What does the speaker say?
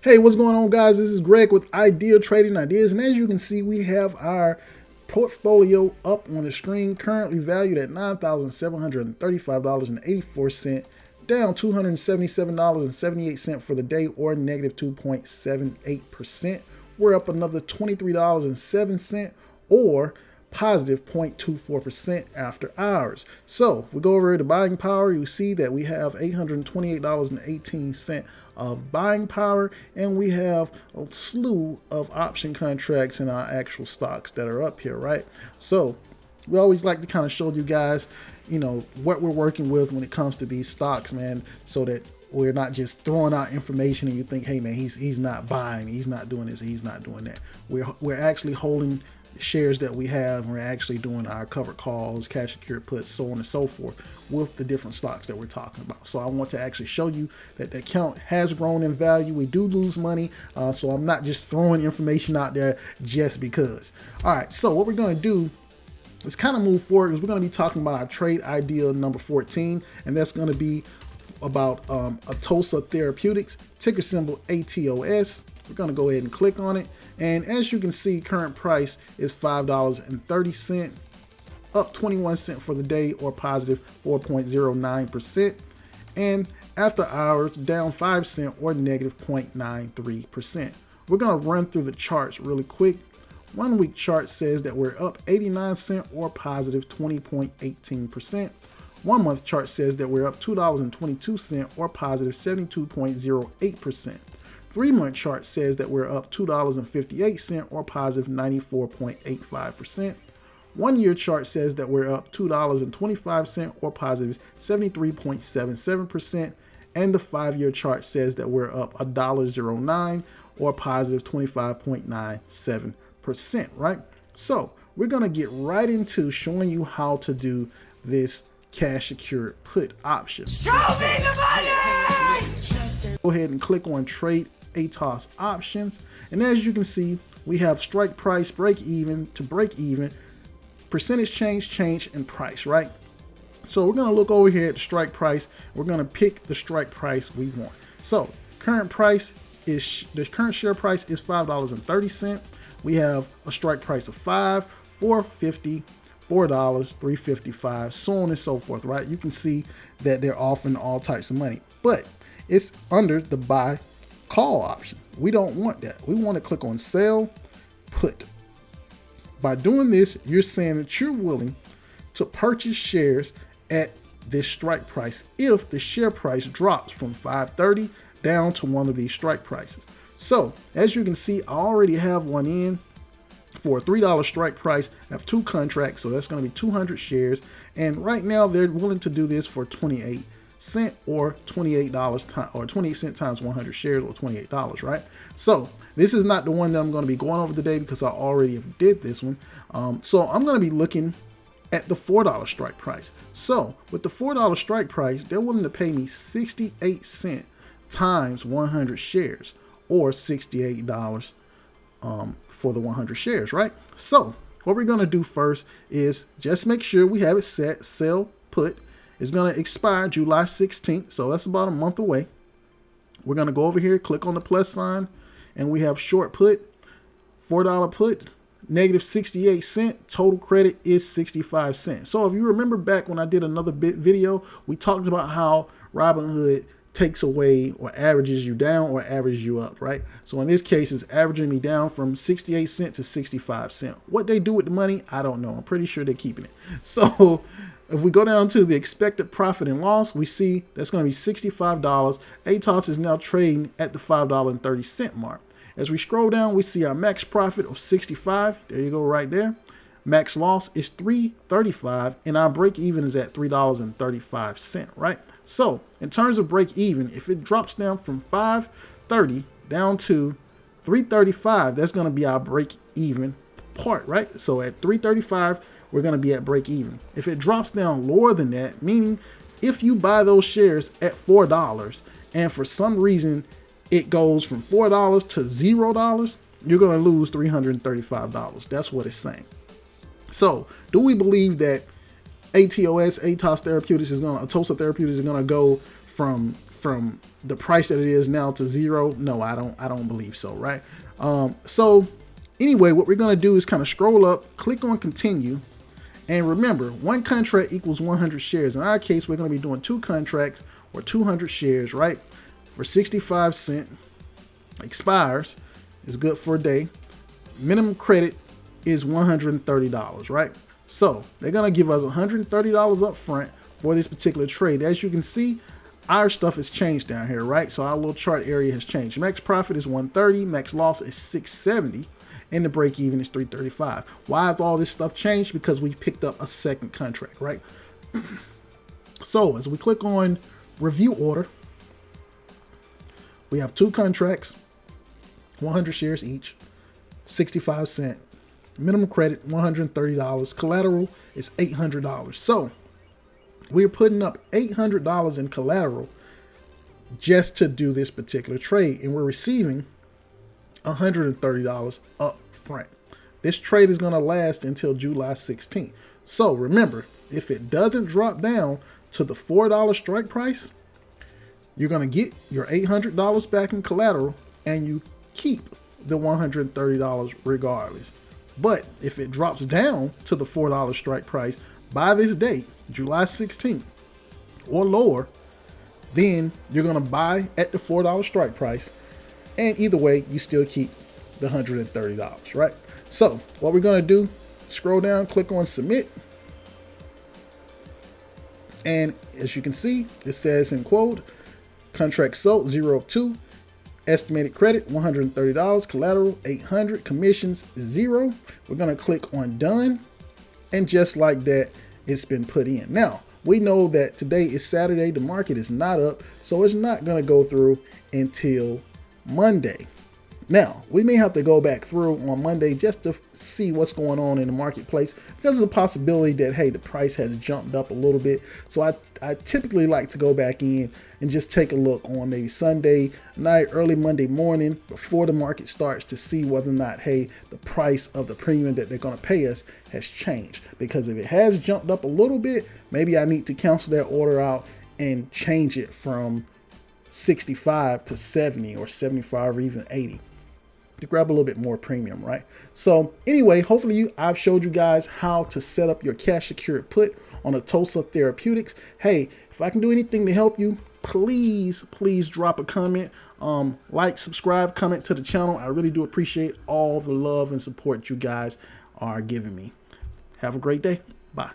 Hey, what's going on, guys? This is Greg with Idea Trading Ideas, and as you can see, we have our portfolio up on the screen, currently valued at $9,735.84, down $277.78 for the day, or negative 2.78%. We're up another $23.07, or positive 0.24% after hours. So if we go over to buying power, you see that we have $828.18 of buying power, and we have a slew of option contracts in our actual stocks that are up here, right? So we always like to kind of show you guys, what we're working with when it comes to these stocks, man, so that we're not just throwing out information and you think, hey man, he's not buying, he's not doing this, he's not doing that. We're actually holding shares that we have, and we're actually doing our covered calls, cash secured puts, so on and so forth with the different stocks that we're talking about. So I want to actually show you that the account has grown in value. We do lose money, so I'm not just throwing information out there just because. All right, so what we're going to do is kind of move forward, because we're going to be talking about our trade idea number 14, and that's going to be about Atossa Therapeutics, ticker symbol ATOS. We're going to go ahead and click on it. And as you can see, current price is $5.30, up 21 cents for the day, or positive 4.09%. And after hours, down 5 cents, or negative 0.93%. We're going to run through the charts really quick. 1 week chart says that we're up 89 cents, or positive 20.18%. 1 month chart says that we're up $2.22, or positive 72.08%. 3 month chart says that we're up $2.58, or positive 94.85%. 1 year chart says that we're up $2.25, or positive 73.77%. And the 5 year chart says that we're up $1.09, or positive 25.97%, right? So we're going to get right into showing you how to do this cash secured put option. Show me the money! Go ahead and click on trade ATOS options, and as you can see, we have strike price, break even to break even, percentage change, and price, right? So we're going to look over here at the strike price. We're going to pick the strike price we want. So the current share price is $5.30. We have a strike price of $5, $4.50, $4, $3.55, so on and so forth, right? You can see that they're offering all types of money, but it's under the buy call option. We don't want that. We want to click on sell put. By doing this, you're saying that you're willing to purchase shares at this strike price if the share price drops from $5.30 down to one of these strike prices. So as you can see, I already have one in for a $3 strike price. I have 2 contracts, so that's going to be 200 shares, and right now they're willing to do this for 28 cents, or $28 or 28 cents times 100 shares, or $28, right? So this is not the one that I'm going to be going over today, because I already did this one. So I'm going to be looking at the $4 strike price. So with the $4 strike price, they're willing to pay me 68 cents times 100 shares, or $68 for the 100 shares, right? So what we're going to do first is just make sure we have it set. Sell put is going to expire July 16th, so that's about a month away. We're going to go over here, click on the plus sign, and we have short put, $4 put, negative 68 cents. Total credit is 65 cents. So if you remember back when I did another video, we talked about how Robinhood takes away or averages you down or averages you up, right? So in this case, it's averaging me down from 68 cents to 65 cents. What they do with the money, I don't know. I'm pretty sure they're keeping it. So if we go down to the expected profit and loss, we see that's going to be $65. ATOS is now trading at the $5.30 mark. As we scroll down, we see our max profit of 65. There you go, right there. Max loss is $3.35, and our break even is at $3.35, right? So in terms of break even, if it drops down from $5.30 down to $3.35, that's going to be our break even part, right? So at $3.35, we're going to be at break even. If it drops down lower than that, meaning if you buy those shares at $4 and for some reason it goes from $4 to $0, you're going to lose $335. That's what it's saying. So do we believe that ATOS Therapeutics Atossa Therapeutics is gonna go from the price that it is now to zero. No, I don't believe so, right? So anyway, what we're gonna do is kind of scroll up, click on continue, and remember, one contract equals 100 shares. In our case, we're gonna be doing 2 contracts or 200 shares, right? For 65 cents, expires, is good for a day. Minimum credit is $130, right? So they're gonna give us $130 up front for this particular trade. As you can see, our stuff has changed down here, right? So our little chart area has changed. Max profit is 130, max loss is 670, and the break even is 335. Why has all this stuff changed? Because we picked up a second contract, right? So as we click on review order, we have 2 contracts, 100 shares each, 65 cents. Minimum credit, $130. Collateral is $800. So we're putting up $800 in collateral just to do this particular trade, and we're receiving $130 up front. This trade is going to last until July 16th. So remember, if it doesn't drop down to the $4 strike price, you're going to get your $800 back in collateral, and you keep the $130 regardless. But if it drops down to the $4 strike price by this date, July 16th or lower, then you're going to buy at the $4 strike price. And either way, you still keep the $130, right? So what we're going to do, scroll down, click on submit. And as you can see, it says in quote, contract sold 0 of 2. Estimated credit $130, collateral $800, commissions 0. We're going to click on done, and just like that, it's been put in. Now we know that today is Saturday, the market is not up, so it's not going to go through until Monday. Now we may have to go back through on Monday just to see what's going on in the marketplace, because there's a possibility that, hey, the price has jumped up a little bit. So I typically like to go back in and just take a look on maybe Sunday night, early Monday morning before the market starts, to see whether or not, hey, the price of the premium that they're going to pay us has changed. Because if it has jumped up a little bit, maybe I need to cancel that order out and change it from 65 to 70 or 75 or even 80. To grab a little bit more premium, right? So anyway, hopefully I've showed you guys how to set up your cash secured put on Atossa Therapeutics. Hey, if I can do anything to help you, please drop a comment, like, subscribe, comment to the channel. I really do appreciate all the love and support you guys are giving me. Have a great day. Bye.